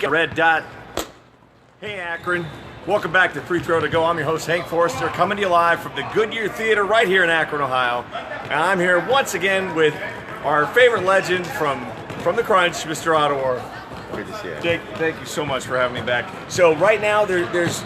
Red dot. Hey Akron, welcome back to Free Throw to Go. I'm your host Hank Forrester, coming to you live from the Goodyear Theater right here in Akron, Ohio. And I'm here once again with our favorite legend from the Crunch, Mr. Otto Orf. Good to see you. Jake, thank you so much for having me back. So right now there's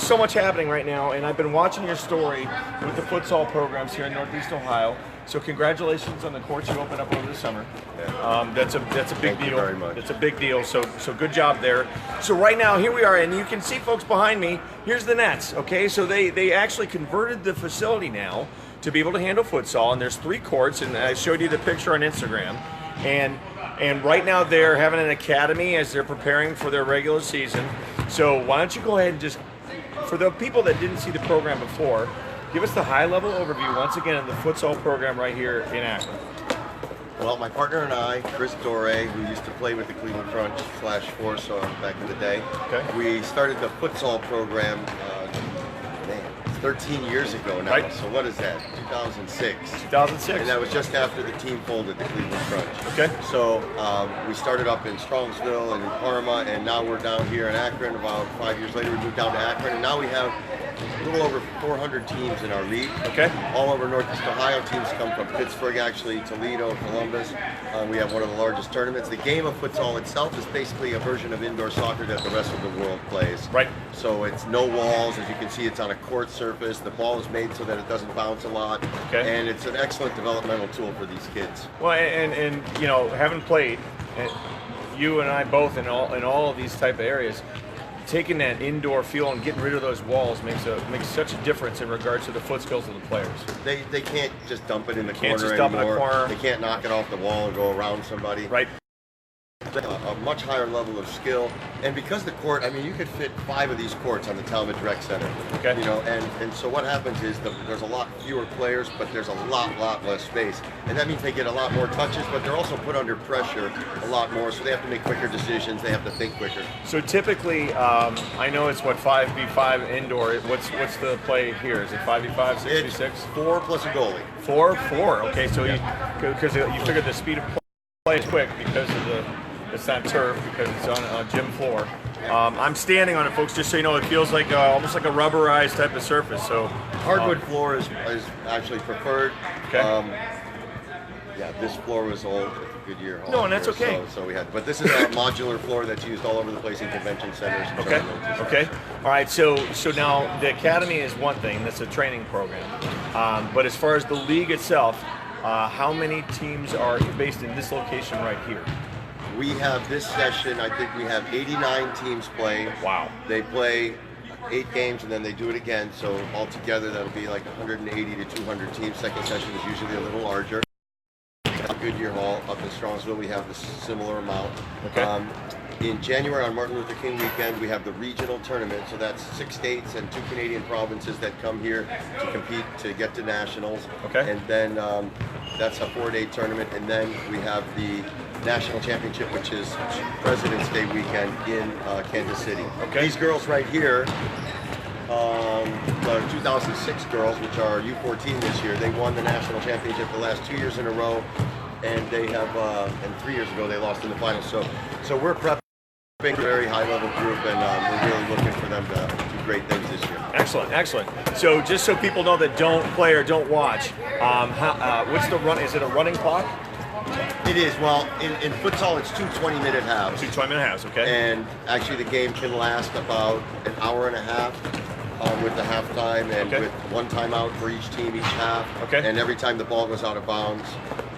so much happening right now, and I've been watching your story with the futsal programs here in Northeast Ohio. So congratulations on the courts you opened up over the summer. Yeah. That's a big Thank deal. you very much. It's a big deal. So good job there. So right now here we are, and you can see folks behind me. Here's the nets. Okay, so they actually converted the facility now to be able to handle futsal, and there's 3 courts, and I showed you the picture on Instagram, and right now they're having an academy as they're preparing for their regular season. So why don't you go ahead and just, for the people that didn't see the program before, give us the high-level overview once again of the futsal program right here in Akron. Well, my partner and I, Chris Dore, who used to play with the Cleveland Crunch / Force back in the day, we started the futsal program 13 years ago now. Right. So what is that? 2006. 2006. And that was just after the team folded, the Cleveland Crunch. Okay. So we started up in Strongsville and in Parma, and now we're down here in Akron. About 5 years later, we moved down to Akron, and now we have a little over 400 teams in our league. Okay. All over Northeast Ohio. Teams come from Pittsburgh, actually, Toledo, Columbus. We have one of the largest tournaments. The game of futsal itself is basically a version of indoor soccer that the rest of the world plays. Right. So it's no walls. As you can see, it's on a court surface. The ball is made so that it doesn't bounce a lot. Okay. And it's an excellent developmental tool for these kids. Well, and you know, having played, you and I both in all of these type of areas, taking that indoor feel and getting rid of those walls makes such a difference in regards to the foot skills of the players. They can't just dump it in the Can't corner just dump it in a anymore. corner. They can't knock it off the wall and go around somebody. Right. A much higher level of skill, and because the court, I mean, you could fit 5 of these courts on the Talmadge Rec Center. Okay. You know, and so what happens is there's a lot fewer players, but there's a lot less space, and that means they get a lot more touches, but they're also put under pressure a lot more, so they have to make quicker decisions. They have to think quicker. So typically, I know it's what 5v5 indoor. What's the play here? Is it 5v5, 6v6? It's 4 plus a goalie. 4. Okay, so because you figure the speed of play is quick because of it's not turf, because it's on a gym floor. I'm standing on it, folks, just so you know. It feels like almost like a rubberized type of surface. So hardwood floor is actually preferred. Okay. Yeah, this floor was old at the Goodyear Hall. No, and that's okay. So we had, but this is a modular floor that's used all over the place in convention centers. And Okay. tournaments. Okay. All right. So now the academy is one thing. That's a training program. But as far as the league itself, how many teams are based in this location right here? We have this session, I think we have 89 teams playing. Wow. They play 8 games and then they do it again. So altogether that'll be like 180 to 200 teams. Second session is usually a little larger. Goodyear Hall up in Strongsville, we have a similar amount. Okay. In January on Martin Luther King weekend, we have the regional tournament. So that's 6 states and 2 Canadian provinces that come here to compete to get to nationals. Okay. And then that's a 4-day tournament. And then we have the national championship, which is President's Day weekend in Kansas City. Okay. These girls right here, the 2006 girls, which are U14 this year, they won the national championship the last 2 years in a row, and they have, and 3 years ago they lost in the finals. So we're prepping a very high-level group, and we're really looking for them to do great things this year. Excellent. So just so people know that don't play or don't watch, what's the run? Is it a running clock? It is. Well, in futsal, it's 2 20-minute halves. 2 20-minute halves, okay. And actually, the game can last about an hour and a half with the halftime, and with 1 timeout for each team, each half. Okay. And every time the ball goes out of bounds,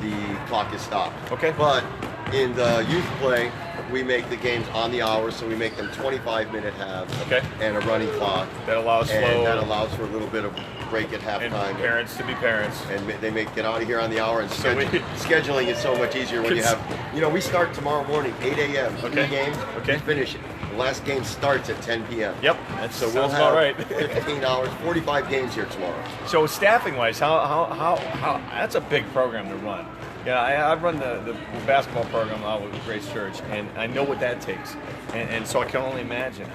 the clock is stopped. Okay. But in the youth play, we make the games on the hour, so we make them 25-minute halves. Okay. And a running clock. That allows and flow. that allows for a little bit of break at And halftime. parents to be parents. And they make get out of here on the hour, and So scheduling is so much easier when you have, we start tomorrow morning, 8 a.m., 3 games, we finish it. The last game starts at 10 p.m. Yep, that So sounds we'll about right. have 15 hours, 45 games here tomorrow. So staffing-wise, how that's a big program to run. Yeah, I've run the basketball program out with Grace Church, and I know what that takes. And so I can only imagine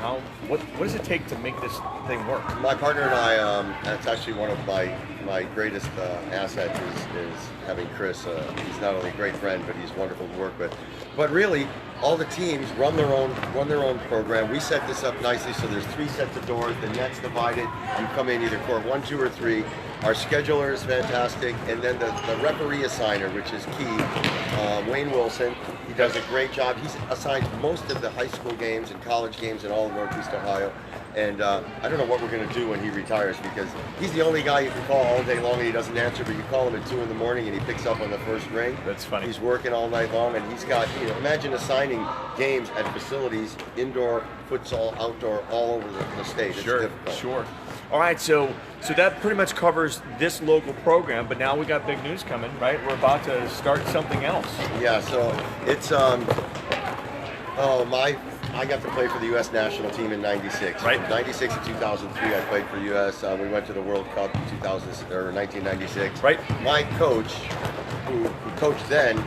what does it take to make this thing work? My partner and I, that's actually one of my greatest assets is having Chris. He's not only a great friend, but he's wonderful to work with. But really, all the teams run their own program. We set this up nicely so there's 3 sets of doors. The net's divided. You come in either court 1, 2, or 3. Our scheduler is fantastic, and then the referee assigner, which is key, Wayne Wilson. He does a great job. He's assigned most of the high school games and college games in all of Northeast Ohio. And I don't know what we're going to do when he retires, because he's the only guy you can call all day long and he doesn't answer, but you call him at 2 in the morning and he picks up on the first ring. That's funny. He's working all night long, and he's got, imagine assigning games at facilities, indoor, futsal, outdoor, all over the state. It's difficult. Sure. All right, so that pretty much covers this local program, but now we got big news coming, right? We're about to start something else. Yeah, so it's, I got to play for the U.S. national team in '96. Right. From '96 to 2003, I played for U.S. We went to the World Cup in 1996. Right. My coach, who coached then,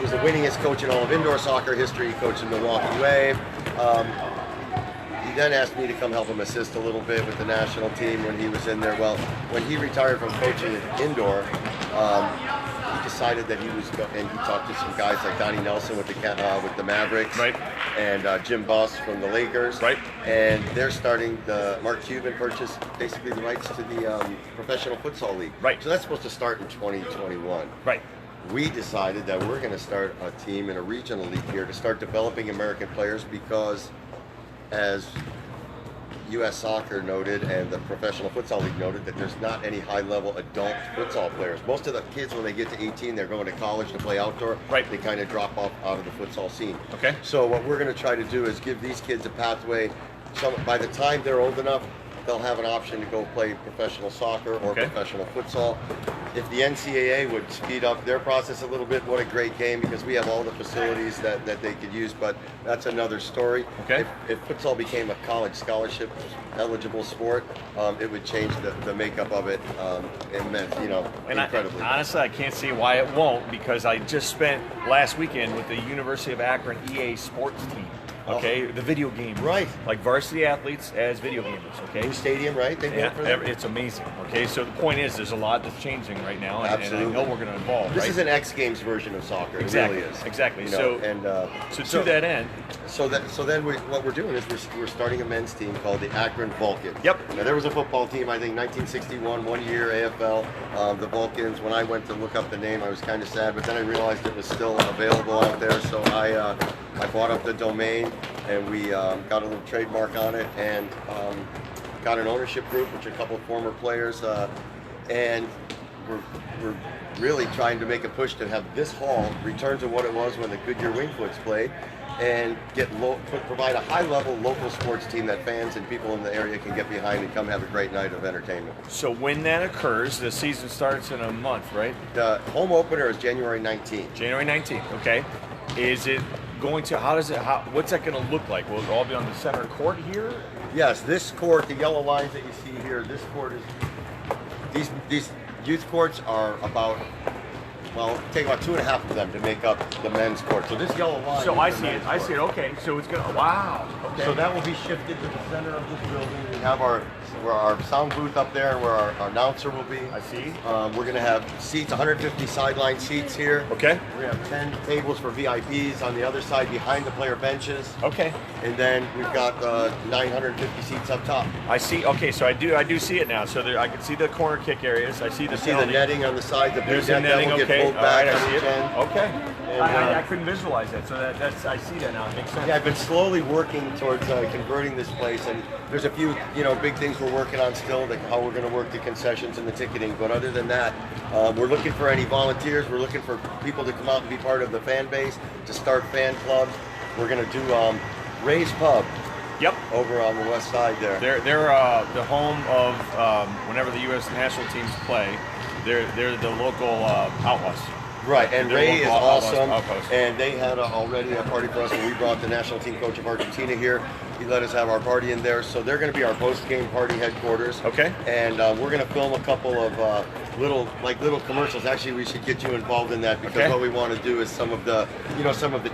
was the winningest coach in all of indoor soccer history. He coached the Milwaukee Wave. He then asked me to come help him assist a little bit with the national team when he was in there. Well, when he retired from coaching indoor, he decided that he was and he talked to some guys like Donnie Nelson with the Mavericks, right, and Jim Buss from the Lakers, right, and they're starting Mark Cuban purchased basically the rights to the professional futsal league, right. So that's supposed to start in 2021, right. We decided that we're going to start a team in a regional league here to start developing American players, because as U.S. Soccer noted and the Professional Futsal League noted, that there's not any high-level adult futsal players. Most of the kids, when they get to 18, they're going to college to play outdoor. Right. They kind of drop off out of the futsal scene. Okay. So what we're going to try to do is give these kids a pathway. So by the time they're old enough, they'll have an option to go play professional soccer or professional futsal. If the NCAA would speed up their process a little bit, what a great game, because we have all the facilities that they could use, but that's another story. Okay. If futsal became a college scholarship eligible sport, it would change the makeup of it incredibly. Honestly, I can't see why it won't, because I just spent last weekend with the University of Akron EA sports team. Okay, the video game, right? Like varsity athletes as video gamers. Okay, new stadium, right? They built for them. It's amazing. Okay, so the point is, there's a lot that's changing right now, and I know we're going to evolve. This is an X Games version of soccer. Exactly. It really is. Exactly. So to that end, what we're doing is we're starting a men's team called the Akron Vulcans. Yep. Now there was a football team, I think 1961, 1 year AFL, the Vulcans. When I went to look up the name, I was kind of sad, but then I realized it was still available out there, so I bought up the domain, and we got a little trademark on it, and got an ownership group, which are a couple of former players, and we're really trying to make a push to have this hall return to what it was when the Goodyear Wingfoots played, and provide a high-level local sports team that fans and people in the area can get behind and come have a great night of entertainment. So when that occurs, the season starts in a month, right? The home opener is January 19th. January 19th, okay. Is it going to, what's that going to look like? Will it all be on the center court here? Yes, this court, the yellow lines that you see here, this court is, these youth courts are about, well, take about 2.5 of them to make up the men's court. So this yellow line. So I see it. Okay. So it's gonna. Wow. Okay. So that will be shifted to the center of this building. We have our sound booth up there, where our announcer will be. I see. We're gonna have seats, 150 sideline seats here. Okay. We're gonna have 10 tables for VIPs on the other side behind the player benches. Okay. And then we've got 950 seats up top. I see. Okay. So I do see it now. So I can see the corner kick areas. I see the. The netting on the side. The There's big net netting. that will Okay. get pulled back. All right, I see it. End. Okay. And, I couldn't visualize that, so that's I see that now. It makes sense. Yeah, I've been slowly working towards converting this place, and there's a few big things we're working on still, like how we're going to work the concessions and the ticketing. But other than that, we're looking for any volunteers. We're looking for people to come out and be part of the fan base, to start fan clubs. We're going to do Ray's Pub. Yep. Over on the west side there. They're the home of whenever the U.S. national teams play. They're the local outlaws. Right, and Ray is awesome, outpost. And they had already a party for us when we brought the national team coach of Argentina here. He let us have our party in there, so they're going to be our post-game party headquarters. Okay. And we're going to film a couple of little commercials. Actually, we should get you involved in that, because what we want to do is some of the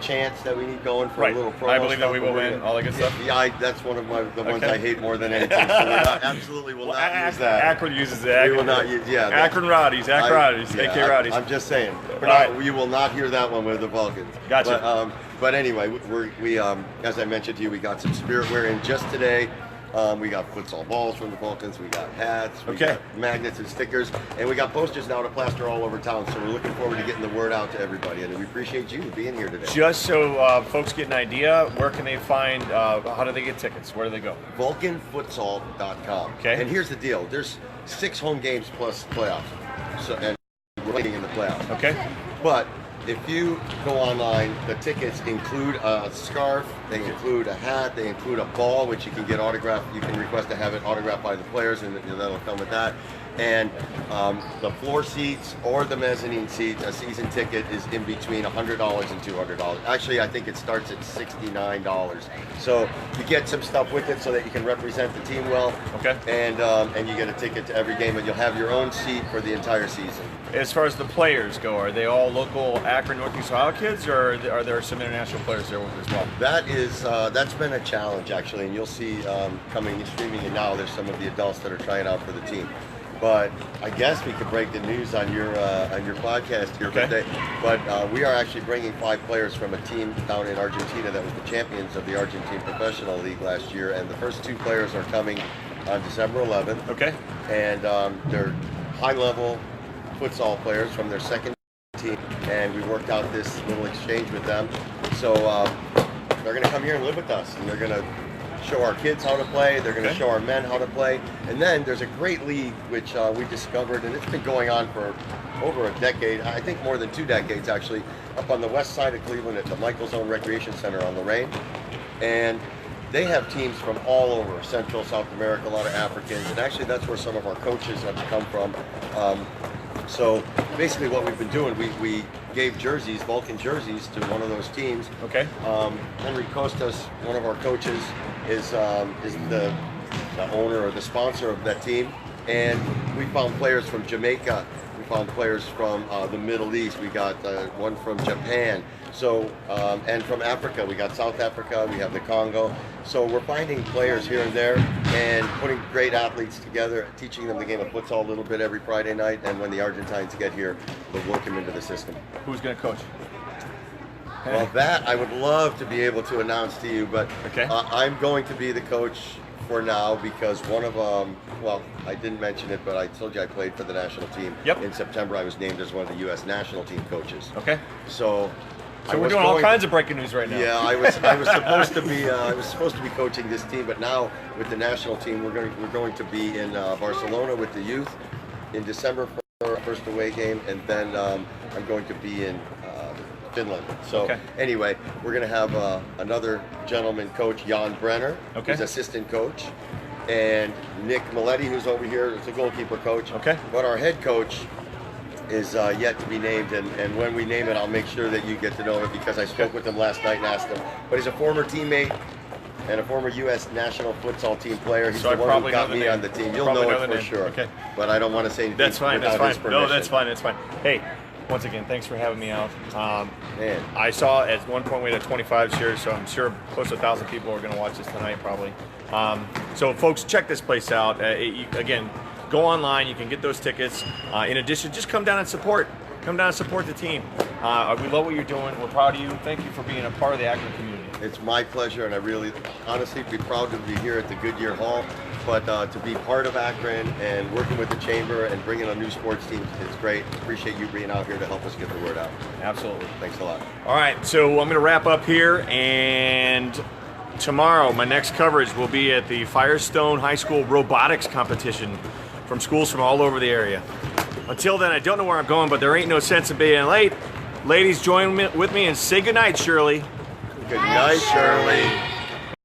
chants that we need going for a little promo. I believe that we will win, all that good stuff. Yeah, that's one of the ones I hate more than anything. So we absolutely will not use that. Akron uses that. We will not use, Akron Rowdies, AK Rowdies. I'm just saying. You will not hear that one with the Vulcans. Gotcha. But, But anyway, we as I mentioned to you, we got some spirit wear in just today. We got futsal balls from the Vulcans, we got hats, we got magnets and stickers, and we got posters now to plaster all over town. So we're looking forward to getting the word out to everybody, and we appreciate you being here today. Just so folks get an idea, where can they find, how do they get tickets? Where do they go? VulcanFutsal.com. Okay. And here's the deal. There's 6 home games plus playoffs. So, and we're playing in the playoffs. Okay. But if you go online, the tickets include a scarf, they include a hat, they include a ball, which you can get autographed. You can request to have it autographed by the players, and that'll come with that. And the floor seats or the mezzanine seats, a season ticket is in between $100 and $200. Actually, I think it starts at $69. So you get some stuff with it so that you can represent the team well. Okay. And you get a ticket to every game, and you'll have your own seat for the entire season. As far as the players go, are they all local Akron, Northeast Ohio kids, or are there some international players there as well? That's been a challenge, actually, and you'll see streaming in now. There's some of the adults that are trying out for the team. But I guess we could break the news on your podcast here. Okay. But we are actually bringing 5 players from a team down in Argentina that was the champions of the Argentine Professional League last year, and the first 2 players are coming on December 11th. Okay. And they're high-level futsal players from their second team, and we worked out this little exchange with them. So they're going to come here and live with us, and they're going to show our kids how to play. They're going to show our men how to play. And then there's a great league which we discovered, and it's been going on for over a decade, I think more than 2 decades actually, up on the west side of Cleveland at the Michael Zone Recreation Center on Lorraine. And they have teams from all over, Central, South America, a lot of Africans, and actually that's where some of our coaches have come from. So basically what we've been doing, we gave jerseys, Vulcan jerseys, to one of those teams. Okay. Henry Costas, one of our coaches, is the owner or the sponsor of that team. And we found players from Jamaica. We found players from the Middle East. We got one from Japan. So, and from Africa, we got South Africa, we have the Congo. So we're finding players here and there and putting great athletes together, teaching them the game of futsal a little bit every Friday night. And when the Argentines get here, we'll work them into the system. Who's going to coach? Well, that I would love to be able to announce to you, but I'm going to be the coach for now because one of well, I didn't mention it, but I told you I played for the national team. Yep. In September, I was named as one of the U.S. national team coaches. Okay. So we're doing all kinds of breaking news right now. Yeah, I was supposed to be coaching this team, but now with the national team, we're going to be in Barcelona with the youth in December for our first away game, and then I'm going to be in Finland. So anyway, we're going to have another gentleman coach, Jan Brenner, who's assistant coach, and Nick Maletti, who's over here, is the goalkeeper coach. Okay. But our head coach is yet to be named, and when we name it, I'll make sure that you get to know it because I spoke with him last night and asked him. But he's a former teammate and a former U.S. national futsal team player. He's the one who got me on the team. You'll know it for sure. Okay. But I don't want to say anything. That's fine. That's fine. No, that's fine. That's fine. Hey, once again, thanks for having me out. Man. I saw at one point we had 25 shares, so I'm sure close to 1,000 people are going to watch this tonight, probably. So, folks, check this place out. Again, go online. You can get those tickets. In addition, just come down and support. Come down and support the team. We love what you're doing. We're proud of you. Thank you for being a part of the Akron community. It's my pleasure, and I really, honestly, be proud to be here at the Goodyear Hall. But to be part of Akron and working with the Chamber and bringing a new sports team, it's great. Appreciate you being out here to help us get the word out. Absolutely. Thanks a lot. All right, so I'm going to wrap up here, and tomorrow my next coverage will be at the Firestone High School robotics competition from schools from all over the area. Until then, I don't know where I'm going, but there ain't no sense in being late. Ladies, join with me and say goodnight, Shirley. Good night, Shirley.